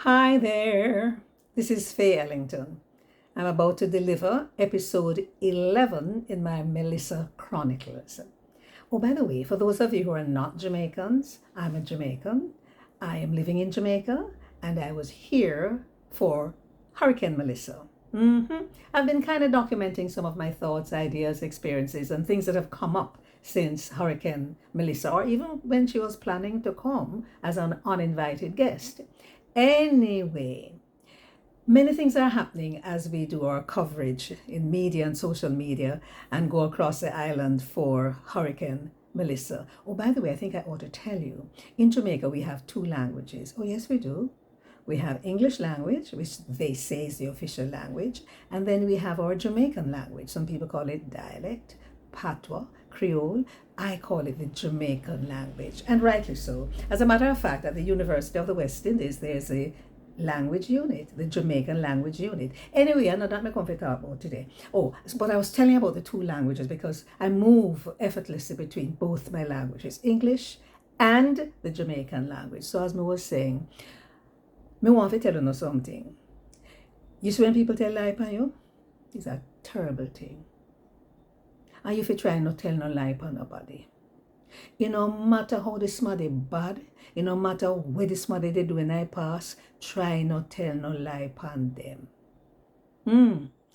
Hi there, this is Faye Ellington. I'm about to deliver episode 11 in my Melissa Chronicles. Oh, by the way, for those of you who are not Jamaicans, I'm a Jamaican. I am living in Jamaica and I was here for Hurricane Melissa. I've been kind of documenting some of my thoughts, ideas, experiences, and things that have come up since Hurricane Melissa, or even when she was planning to come as an uninvited guest. Anyway, many things are happening as we do our coverage in media and social media and go across the island for Hurricane Melissa. Oh, by the way, I think I ought to tell you, in Jamaica we have two languages. Oh, yes, we do. We have English language, which they say is the official language, and then we have our Jamaican language. Some people call it dialect, patois, Creole. I call it the Jamaican language, and rightly so. As a matter of fact, at the University of the West Indies, there's a language unit, the Jamaican language unit. Anyway, I know that I'm going to talk about today. Oh, but I was telling you about the two languages because I move effortlessly between both my languages, English and the Jamaican language. So as I was saying, me want to tell you something. You see when people tell lie upon you? It's a terrible thing. And if you try not tell no lie upon nobody. It no matter how the somebody bad, it no matter what the somebody they do when I pass, try not tell no lie upon them.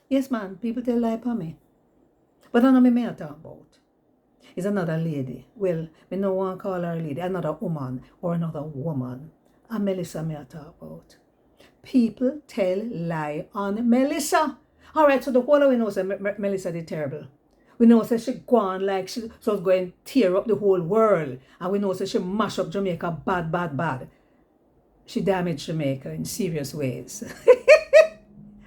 Yes, man, people tell lie upon me. But I know me I talk about. It's another lady. Well, me no want to call her a lady, another woman or another woman. And Melissa me I talk about. People tell lie on Melissa. All right, so the whole of we know say Melissa did terrible. We know say she gone like she was going to tear up the whole world. And we know say she mash up Jamaica bad. She damaged Jamaica in serious ways.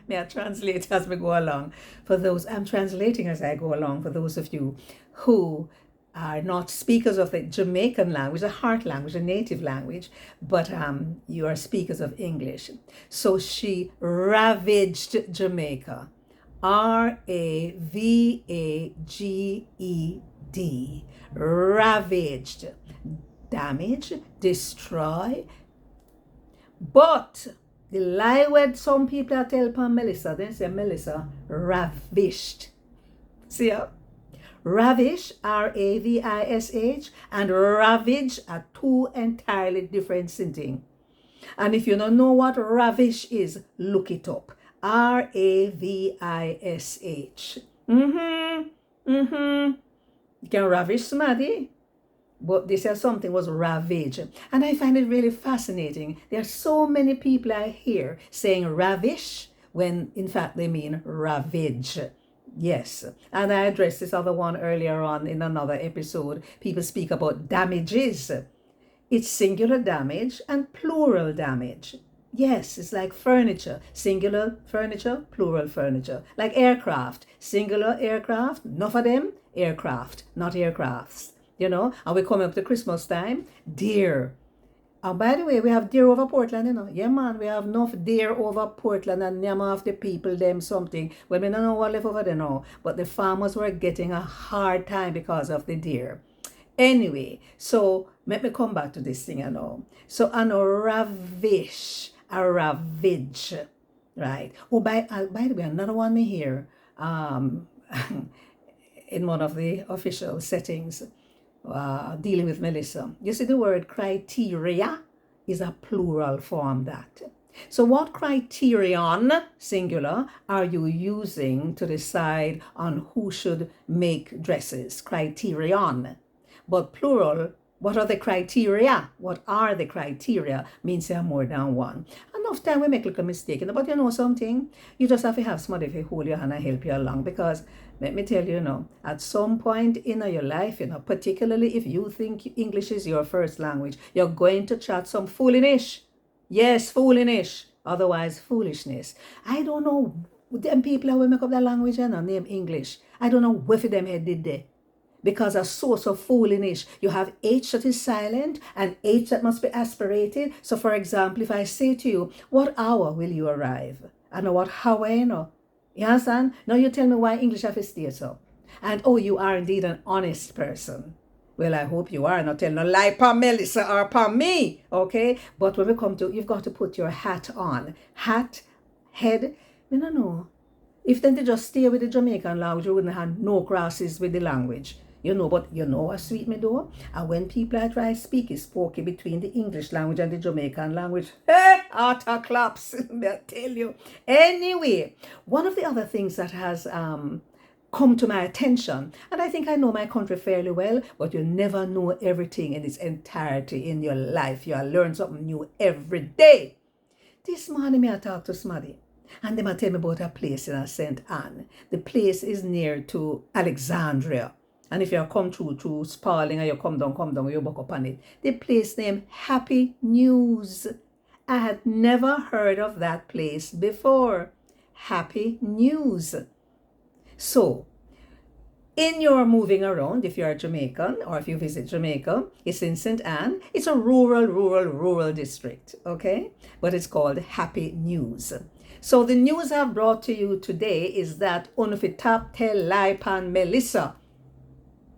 May I translate as we go along? For those, I'm translating as I go along for those of you who are not speakers of the Jamaican language, a heart language, a native language, but you are speakers of English. So she ravaged Jamaica. Ravaged. Ravaged. Damage, destroy. But the lie word some people are tell upon Melissa, they say Melissa ravished. See ya? Ravish, Ravish, and ravage are two entirely different things. And if you don't know what ravish is, look it up. Ravish. You can ravish somebody, but this is something was ravaged. And I find it really fascinating. There are so many people I hear saying ravish when in fact they mean ravage. Yes, and I addressed this other one earlier on in another episode. People speak about damages. It's singular damage and plural damage. Yes, it's like furniture, singular furniture, plural furniture. Like aircraft, singular aircraft, enough of them, aircraft, not aircrafts. You know, and we come up to Christmas time, deer. And by the way, we have deer over Portland, you know. Yeah, man, we have enough deer over Portland and name of the people, them something. Well, we don't know what left over there now. But the farmers were getting a hard time because of the deer. Anyway, so let me come back to this thing, you know. So, an ravish, a ravage, right? Oh, by the way, another one me here, in one of the official settings, dealing with Melissa. You see, the word criteria is a plural form that. So what criterion, singular, are you using to decide on who should make dresses? Criterion. But plural, what are the criteria? What are the criteria? Means there are more than one. Enough time we make a little mistake. But you know something? You just have to have somebody to hold your hand and help you along. Because, let me tell you, you know, at some point in your life, you know, particularly if you think English is your first language, you're going to chat some foolishness. Yes, foolishness. Otherwise, foolishness. I don't know. Them people who make up that language and name English. I don't know what for them head did there. Because a source of foolishness, you have H that is silent and H that must be aspirated. So for example, if I say to you, what hour will you arrive? I know what hour, you know. You understand? Now you tell me why English have to stay so. And oh, you are indeed an honest person. Well, I hope you are not telling no lie upon Melissa or upon me, okay? But when we come to, you've got to put your hat on. Hat, head, I don't know. If then they just stay with the Jamaican language, you wouldn't have no crosses with the language. You know, but you know what sweet me do? And when people I try speak is spoken between the English language and the Jamaican language, hey, utter claps, I tell you. Anyway, one of the other things that has come to my attention, and I think I know my country fairly well, but you never know everything in its entirety in your life. You learn something new every day. This morning I talked to somebody, and they might tell me about a place in St. Anne. The place is near to Alexandria. And if you come through Spalding and you come down, you walk up on it. The place named Happy News. I had never heard of that place before. Happy News. So, in your moving around, if you're Jamaican or if you visit Jamaica, it's in St. Anne. It's a rural district, okay? But it's called Happy News. So the news I've brought to you today is that Unfitap tell lie pan Melissa.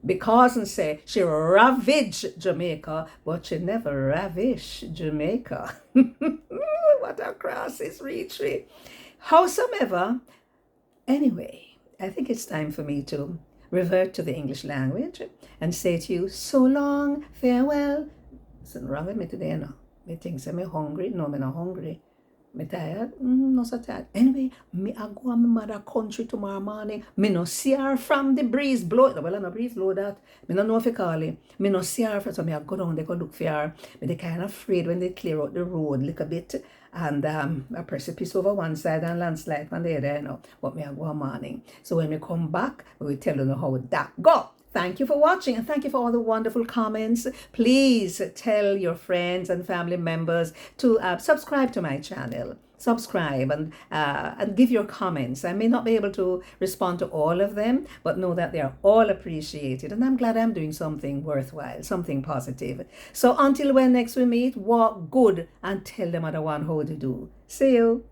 Because and say she ravaged Jamaica, but she never ravished Jamaica. What a crisis, retreat. Howsoever, anyway, I think it's time for me to revert to the English language and say to you, so long, farewell. Something wrong with me today, no? Me think say me hungry. No, me not hungry. Me tired? Not so tired. Anyway, me I go to my mother country tomorrow morning. Me no see her from the breeze blow. Well, I no breeze blow that. Me no know if you call it. Me no see her, so me I go down there go look for her. Me they kind of afraid when they clear out the road a little bit. And a precipice over one side and landslide on the other, you know. But me I go morning. So when we come back, we will tell you how that go. Thank you for watching and thank you for all the wonderful comments. Please tell your friends and family members to subscribe to my channel. Subscribe and give your comments. I may not be able to respond to all of them, but know that they are all appreciated. And I'm glad I'm doing something worthwhile, something positive. So until when next we meet, walk good and tell them other one how to do. See you.